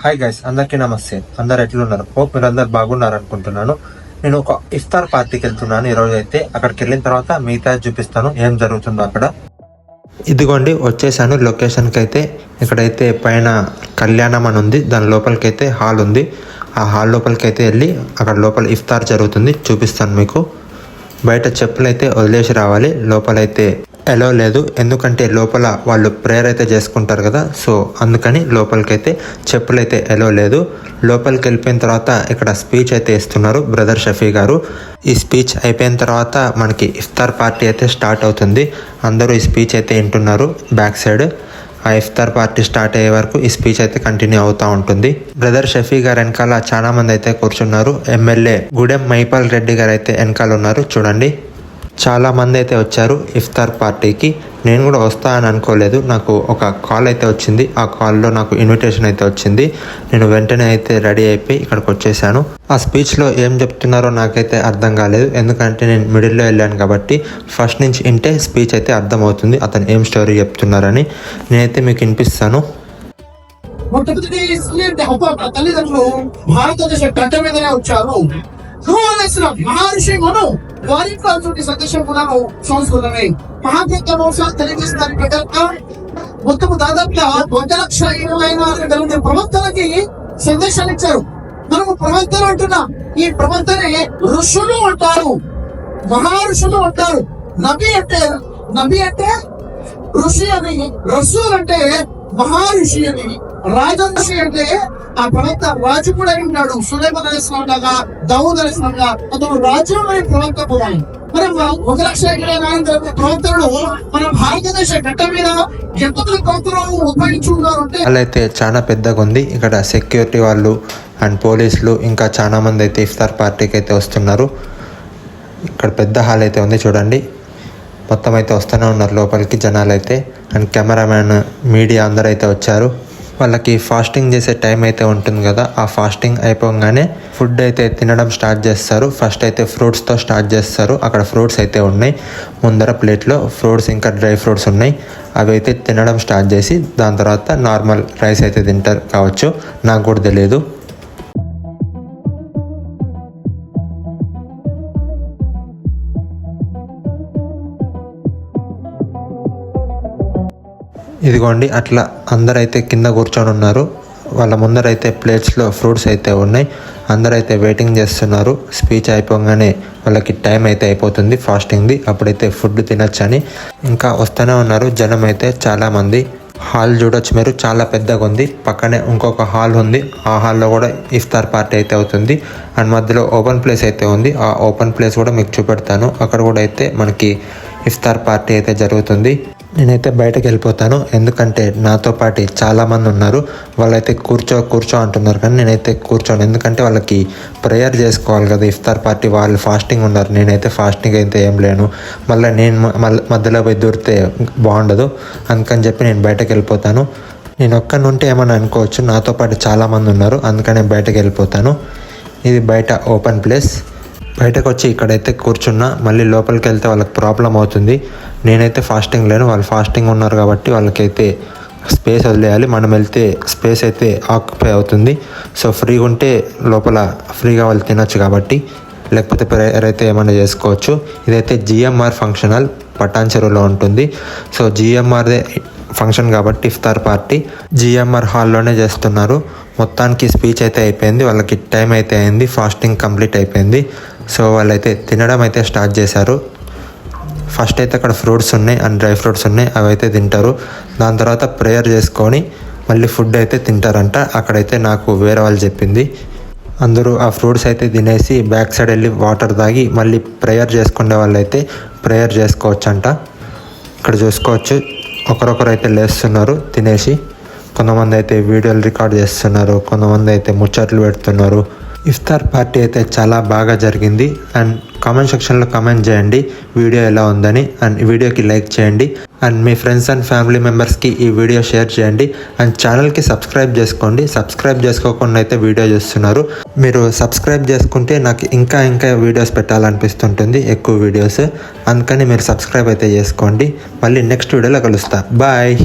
Hi guys, అందరికీ నమస్తే. అందరు ఎట్లున్నారు? హోప్ మీరు అందరు బాగున్నారు అనుకుంటున్నాను. నేను ఒక ఇఫ్తార్ పార్టీకి వెళ్తున్నాను ఈరోజు. అయితే అక్కడికి వెళ్ళిన తర్వాత మిగతా చూపిస్తాను ఏం జరుగుతుందో అక్కడ. ఇదిగోండి వచ్చేసాను లొకేషన్కి. అయితే ఇక్కడైతే పైన కళ్యాణం అని ఉంది, దాని లోపలికి అయితే హాల్ ఉంది. ఆ హాల్ లోపలికి అయితే వెళ్ళి అక్కడ లోపల ఇఫ్తార్ జరుగుతుంది, చూపిస్తాను మీకు. బయట చెప్పులు అయితే వదిలేసి రావాలి, లోపలైతే ఎలో లేదు. ఎందుకంటే లోపల వాళ్ళు ప్రేయర్ అయితే చేసుకుంటారు కదా, సో అందుకని లోపలికైతే చెప్పులు అయితే ఎలో లేదు. లోపలికి వెళ్ళిపోయిన తర్వాత ఇక్కడ స్పీచ్ అయితే ఇస్తున్నారు బ్రదర్ షఫీ గారు. ఈ స్పీచ్ అయిపోయిన తర్వాత మనకి ఇఫ్తార్ పార్టీ అయితే స్టార్ట్ అవుతుంది. అందరూ ఈ స్పీచ్ అయితే వింటున్నారు బ్యాక్ సైడ్. ఆ ఇఫ్తార్ పార్టీ స్టార్ట్ అయ్యే వరకు ఈ స్పీచ్ అయితే కంటిన్యూ అవుతూ ఉంటుంది. బ్రదర్ షఫీ గారు వెనకాల చాలా మంది అయితే కూర్చున్నారు. ఎమ్మెల్యే గూడెం మైపాల్ రెడ్డి గారు అయితే వెనకాల ఉన్నారు, చూడండి. చాలా మంది అయితే వచ్చారు ఇఫ్తార్ పార్టీకి. నేను కూడా వస్తా అని అనుకోలేదు. నాకు ఒక కాల్ అయితే వచ్చింది. ఆ కాల్లో నాకు ఇన్విటేషన్ అయితే వచ్చింది. నేను వెంటనే అయితే రెడీ అయిపోయి ఇక్కడికి వచ్చేసాను. ఆ స్పీచ్లో ఏం చెప్తున్నారో నాకైతే అర్థం కాలేదు, ఎందుకంటే నేను మిడిల్లో వెళ్ళాను కాబట్టి. ఫస్ట్ నుంచి వింటే స్పీచ్ అయితే అర్థమవుతుంది అతను ఏం స్టోరీ చెప్తున్నారని. నేనైతే మీకు వినిపిస్తాను. తల్లిదండ్రులు భారతదేశ గడ్డ మీదనే వచ్చారు. మహర్షి మనం వారింట్లో సందేశం కూడా సంస్కృతమే. మహాగ్రంథ వంశాలు తెలియజేసిన ప్రకారంగా మొత్తం దాదాపుగా 1,20,000 ప్రవక్తలకి సందేశాలు ఇచ్చారు. మనము ప్రవక్తలు అంటున్నాం. ఈ ప్రవక్తనే ఋషులు అంటారు, మహర్షులు అంటారు. నబి అంటే ఋషి అని, రసూల్ అంటే మహర్షి అని, రాజర్షి అంటే ఆ ప్రవక్త రాజు కూడా ఉన్నాడు. సులైమాన్ అలైహిస్సలాం లాగా, దావూద్ అలైహిస్సలాం లాగా అతను రాజ్యంలోని ప్రవక్త కూడా. మరి 1,20,000 ప్రవక్తలు మన భారతదేశ గడ్డ మీద ఎంతమంది ప్రవక్తలు ఉద్భవించున్నారు అంటే వాళ్ళైతే చాలా పెద్దగా ఉంది. ఇక్కడ సెక్యూరిటీ వాళ్ళు అండ్ పోలీసులు ఇంకా చాలా మంది అయితే ఇఫ్తార్ పార్టీకి అయితే వస్తున్నారు. ఇక్కడ పెద్ద హాల్ అయితే ఉంది, చూడండి. మొత్తం అయితే వస్తూనే ఉన్నారు లోపలికి జనాలు అయితే. అండ్ కెమెరామ్యాన్, మీడియా అందరూ అయితే వచ్చారు. వాళ్ళకి ఫాస్టింగ్ చేసే టైం అయితే ఉంటుంది కదా, ఆ ఫాస్టింగ్ అయిపోగానే ఫుడ్ అయితే తినడం స్టార్ట్ చేస్తారు. ఫస్ట్ అయితే ఫ్రూట్స్తో స్టార్ట్ చేస్తారు. అక్కడ ఫ్రూట్స్ అయితే ఉన్నాయి ముందర ప్లేట్లో. ఫ్రూట్స్ ఇంకా డ్రై ఫ్రూట్స్ ఉన్నాయి. అవి అయితే తినడం స్టార్ట్ చేసి దాని తర్వాత నార్మల్ రైస్ అయితే తింటారు కావచ్చు, నాకు కూడా తెలియదు. ఇదిగోండి అట్లా అందరైతే కింద కూర్చొని ఉన్నారు. వాళ్ళ ముందరైతే ప్లేట్స్లో ఫ్రూట్స్ అయితే ఉన్నాయి. అందరైతే వెయిటింగ్ చేస్తున్నారు. స్పీచ్ అయిపోగానే వాళ్ళకి టైం అయితే అయిపోతుంది ఫాస్టింగ్ది, అప్పుడైతే ఫుడ్ తినొచ్చని. ఇంకా వస్తూనే ఉన్నారు జనం అయితే చాలామంది. హాల్ చూడొచ్చు మీరు, చాలా పెద్దగా ఉంది. పక్కనే ఇంకొక హాల్ ఉంది, ఆ హాల్లో కూడా ఇఫ్తార్ పార్టీ అయితే అవుతుంది. అండ్ మధ్యలో ఓపెన్ ప్లేస్ అయితే ఉంది. ఆ ఓపెన్ ప్లేస్ కూడా మీకు చూపెడతాను. అక్కడ కూడా అయితే మనకి ఇఫ్తార్ పార్టీ అయితే జరుగుతుంది. నేనైతే బయటకు వెళ్ళిపోతాను, ఎందుకంటే నాతో పాటు చాలామంది ఉన్నారు. వాళ్ళైతే కూర్చో అంటున్నారు, కానీ నేనైతే కూర్చోను. ఎందుకంటే వాళ్ళకి ప్రేయర్ చేసుకోవాలి కదా ఇఫ్తార్ పార్టీ. వాళ్ళు ఫాస్టింగ్ ఉన్నారు, నేనైతే ఫాస్టింగ్ అయితే ఏం లేను. మళ్ళీ నేను మధ్యలో పోయి దూరితే బాగుండదు, అందుకని చెప్పి నేను బయటకు వెళ్ళిపోతాను. నేను ఒక్కడి ఉంటే ఏమని అనుకోవచ్చు, నాతో పాటు చాలామంది ఉన్నారు, అందుకని బయటకు వెళ్ళిపోతాను. ఇది బయట ఓపెన్ ప్లేస్. బయటకు వచ్చి ఇక్కడైతే కూర్చున్నా. మళ్ళీ లోపలికి వెళ్తే వాళ్ళకి ప్రాబ్లం అవుతుంది. నేనైతే ఫాస్టింగ్ లేను, వాళ్ళు ఫాస్టింగ్ ఉన్నారు కాబట్టి వాళ్ళకైతే స్పేస్ వదిలేయాలి. మనం వెళ్తే స్పేస్ అయితే ఆక్యుపై అవుతుంది. సో ఫ్రీగా ఉంటే లోపల ఫ్రీగా వాళ్ళు తినొచ్చు కాబట్టి, లేకపోతే ప్రేయర్ అయితే ఏమైనా చేసుకోవచ్చు. ఇదైతే జిఎంఆర్ ఫంక్షన్ హాల్ పటాన్ చెరువులో ఉంటుంది. సో జిఎంఆర్దే ఫంక్షన్ కాబట్టి ఇఫ్తార్ పార్టీ జిఎంఆర్ హాల్లోనే చేస్తున్నారు. మొత్తానికి స్పీచ్ అయితే అయిపోయింది, వాళ్ళకి టైం అయితే అయింది, ఫాస్టింగ్ కంప్లీట్ అయిపోయింది. సో వాళ్ళైతే తినడం అయితే స్టార్ట్ చేశారు. ఫస్ట్ అయితే అక్కడ ఫ్రూట్స్ ఉన్నాయి అండ్ డ్రై ఫ్రూట్స్ ఉన్నాయి, అవి అయితే తింటారు. దాని తర్వాత ప్రేయర్ చేసుకొని మళ్ళీ ఫుడ్ అయితే తింటారంట. అక్కడైతే నాకు వేరే వాళ్ళు చెప్పింది. అందరూ ఆ ఫ్రూట్స్ అయితే తినేసి బ్యాక్ సైడ్ వెళ్ళి వాటర్ తాగి మళ్ళీ ప్రేయర్ చేసుకునే వాళ్ళు అయితే ప్రేయర్ చేసుకోవచ్చు అంట. ఇక్కడ చూసుకోవచ్చు ఒకరొకరు అయితే లేస్తున్నారు తినేసి. కొంతమంది అయితే వీడియోలు రికార్డ్ చేస్తున్నారు, కొంతమంది అయితే ముచ్చట్లు పెడుతున్నారు. ఇఫ్తార్ పార్టీ అయితే చాలా బాగా జరిగింది. అండ్ కామెంట్ సెక్షన్లో కామెంట్ చేయండి వీడియో ఎలా ఉందని. అండ్ వీడియోకి లైక్ చేయండి. And me friends and family మెంబర్స్కి ఈ వీడియో షేర్ చేయండి. అండ్ ఛానల్కి సబ్స్క్రైబ్ చేసుకోండి. సబ్స్క్రైబ్ చేసుకోకుండా అయితే వీడియో చూస్తున్నారు. మీరు సబ్స్క్రైబ్ చేసుకుంటే నాకు ఇంకా వీడియోస్ పెట్టాలనిపిస్తుంటుంది, ఎక్కువ వీడియోస్. అందుకని మీరు సబ్స్క్రైబ్ అయితే చేసుకోండి. మళ్ళీ నెక్స్ట్ వీడియోలో కలుస్తా. బాయ్.